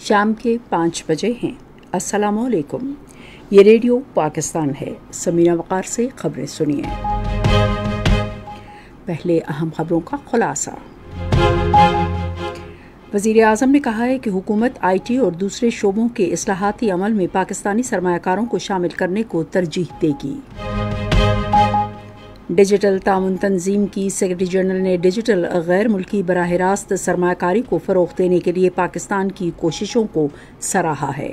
شام کے 5 بجے ہیں۔ السلام علیکم، یہ ریڈیو پاکستان ہے۔ سمیرہ وقار سے خبریں سنیے۔ پہلے اہم خبروں کا خلاصہ۔ وزیر اعظم نے کہا ہے کہ حکومت آئی ٹی اور دوسرے شعبوں کے اصلاحاتی عمل میں پاکستانی سرمایہ کاروں کو شامل کرنے کو ترجیح دے گی۔ ڈیجیٹل تعاون تنظیم کی سیکرٹری جنرل نے ڈیجیٹل غیر ملکی براہ راست سرمایہ کاری کو فروغ دینے کے لیے پاکستان کی کوششوں کو سراہا ہے۔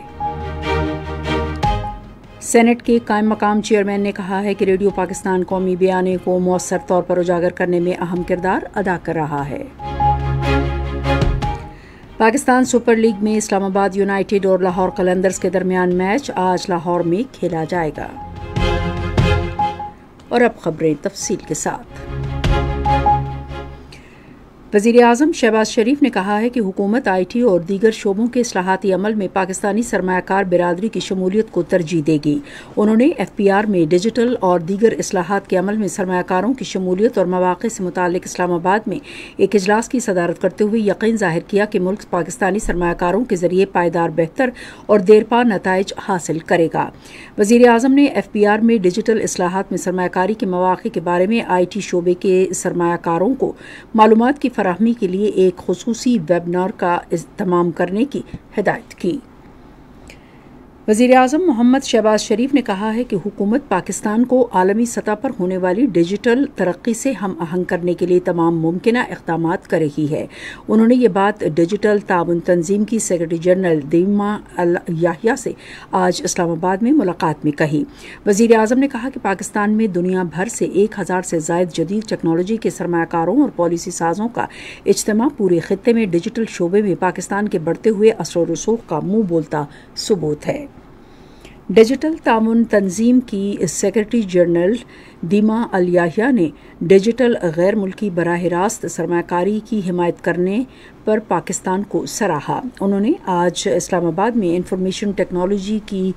سینٹ کے قائم مقام چیئرمین نے کہا ہے کہ ریڈیو پاکستان قومی بیانیے کو مؤثر طور پر اجاگر کرنے میں اہم کردار ادا کر رہا ہے۔ پاکستان سپر لیگ میں اسلام آباد یونائیٹڈ اور لاہور قلندرز کے درمیان میچ آج لاہور میں کھیلا جائے گا۔ اور اب خبریں تفصیل کے ساتھ۔ وزیر اعظم شہباز شریف نے کہا ہے کہ حکومت آئی ٹی اور دیگر شعبوں کے اصلاحاتی عمل میں پاکستانی سرمایہ کار برادری کی شمولیت کو ترجیح دے گی۔ انہوں نے ایف پی آر میں ڈیجیٹل اور دیگر اصلاحات کے عمل میں سرمایہ کاروں کی شمولیت اور مواقع سے متعلق اسلام آباد میں ایک اجلاس کی صدارت کرتے ہوئے یقین ظاہر کیا کہ ملک پاکستانی سرمایہ کاروں کے ذریعے پائیدار بہتر اور دیرپا نتائج حاصل کرے گا۔ وزیر اعظم نے ایف پی آر میں ڈیجیٹل اصلاحات میں سرمایہ کاری کے مواقع کے بارے میں آئی ٹی شعبے کے سرمایہ کاروں کو معلومات کی فراہمی کے لیے ایک خصوصی ویبنار کا اہتمام کرنے کی ہدایت کی۔ وزیر اعظم محمد شہباز شریف نے کہا ہے کہ حکومت پاکستان کو عالمی سطح پر ہونے والی ڈیجیٹل ترقی سے ہم آہنگ کرنے کے لیے تمام ممکنہ اقدامات کر رہی ہے۔ انہوں نے یہ بات ڈیجیٹل تعاون تنظیم کی سیکرٹری جنرل دیما الیاحیہ سے آج اسلام آباد میں ملاقات میں کہی۔ وزیر اعظم نے کہا کہ پاکستان میں دنیا بھر سے 1000 سے زائد جدید ٹیکنالوجی کے سرمایہ کاروں اور پالیسی سازوں کا اجتماع پورے خطے میں ڈیجیٹل شعبے میں پاکستان کے بڑھتے ہوئے اثر و رسوخ کا منہ بولتا ثبوت ہے۔ ڈیجیٹل تعاون تنظیم کی سیکرٹری جنرل دیما الیاحیہ نے ڈیجیٹل غیر ملکی براہ راست سرمایہ کاری کی حمایت کرنے پر پاکستان کو سراہا۔ انہوں نے آج اسلام آباد میں انفارمیشن ٹیکنالوجی کی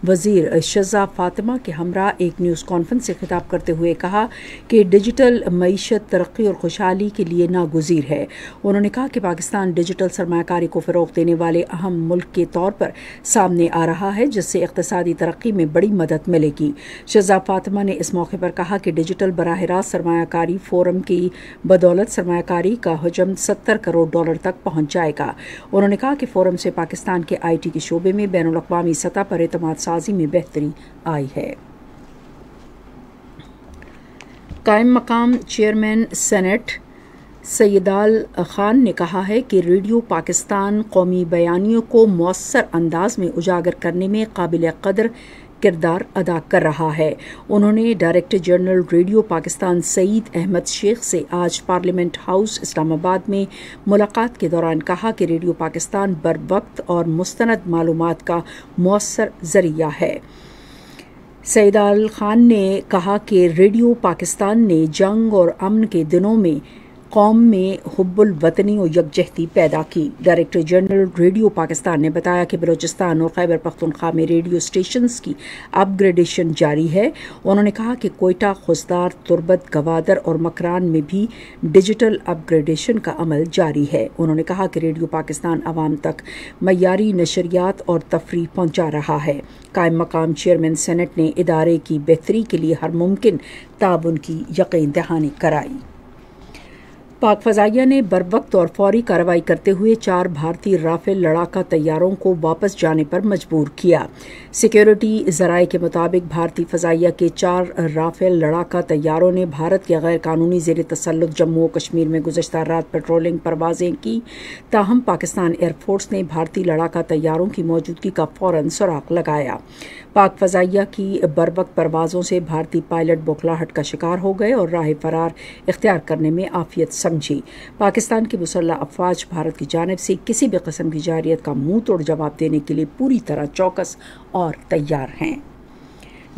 وزیر شہزاد فاطمہ کے ہمراہ ایک نیوز کانفرنس سے خطاب کرتے ہوئے کہا کہ ڈیجیٹل معیشت ترقی اور خوشحالی کے لیے ناگزیر ہے۔ انہوں نے کہا کہ پاکستان ڈیجیٹل سرمایہ کاری کو فروغ دینے والے اہم ملک کے طور پر سامنے آ رہا ہے، جس سے اقتصادی ترقی میں بڑی مدد ملے گی۔ شہزاد فاطمہ نے اس موقع پر کہا کہ ڈیجیٹل براہ راست سرمایہ کاری فورم کی بدولت سرمایہ کاری کا حجم $70 کروڑ تک پہنچ جائے گا۔ انہوں نے کہا کہ فورم سے پاکستان کے آئی ٹی کے شعبے میں بین الاقوامی سطح پر اعتماد سازی میں بہتری آئی ہے۔ قائم مقام چیئرمین سینٹ سیدال خان نے کہا ہے کہ ریڈیو پاکستان قومی بیانیوں کو مؤثر انداز میں اجاگر کرنے میں قابل قدر کردار ادا کر رہا ہے۔ انہوں نے ڈائریکٹر جنرل ریڈیو پاکستان سعید احمد شیخ سے آج پارلیمنٹ ہاؤس اسلام آباد میں ملاقات کے دوران کہا کہ ریڈیو پاکستان بروقت اور مستند معلومات کا مؤثر ذریعہ ہے۔ سیدال خان نے کہا کہ ریڈیو پاکستان نے جنگ اور امن کے دنوں میں قوم میں حب الوطنی و یکجہتی پیدا کی۔ ڈائریکٹر جنرل ریڈیو پاکستان نے بتایا کہ بلوچستان اور خیبر پختونخوا میں ریڈیو اسٹیشنز کی اپ گریڈیشن جاری ہے۔ انہوں نے کہا کہ کوئٹہ، خوزدار، تربت، گوادر اور مکران میں بھی ڈیجیٹل اپ گریڈیشن کا عمل جاری ہے۔ انہوں نے کہا کہ ریڈیو پاکستان عوام تک معیاری نشریات اور تفریح پہنچا رہا ہے۔ قائم مقام چیئرمین سینٹ نے ادارے کی بہتری کے لیے ہر ممکن تعاون کی یقین دہانی کرائی۔ پاک فضائیہ نے بروقت اور فوری کارروائی کرتے ہوئے 4 بھارتی رافیل لڑاکا طیاروں کو واپس جانے پر مجبور کیا۔ سیکیورٹی ذرائع کے مطابق بھارتی فضائیہ کے 4 رافیل لڑاکا طیاروں نے بھارت کے غیر قانونی زیر تسلط جموں و کشمیر میں گزشتہ رات پیٹرولنگ پروازیں کی، تاہم پاکستان ایئر فورس نے بھارتی لڑاکا طیاروں کی موجودگی کا فوراً سراغ لگایا۔ پاک فضائیہ کی بروقت پروازوں سے بھارتی پائلٹ بوکھلاہٹ کا شکار ہو گئے اور راہ فرار اختیار کرنے میں عافیت سمجھی۔ پاکستان کی مسلح افواج بھارت کی جانب سے کسی بھی قسم کی جارحیت کا منہ توڑ جواب دینے کے لیے پوری طرح چوکس اور تیار ہیں۔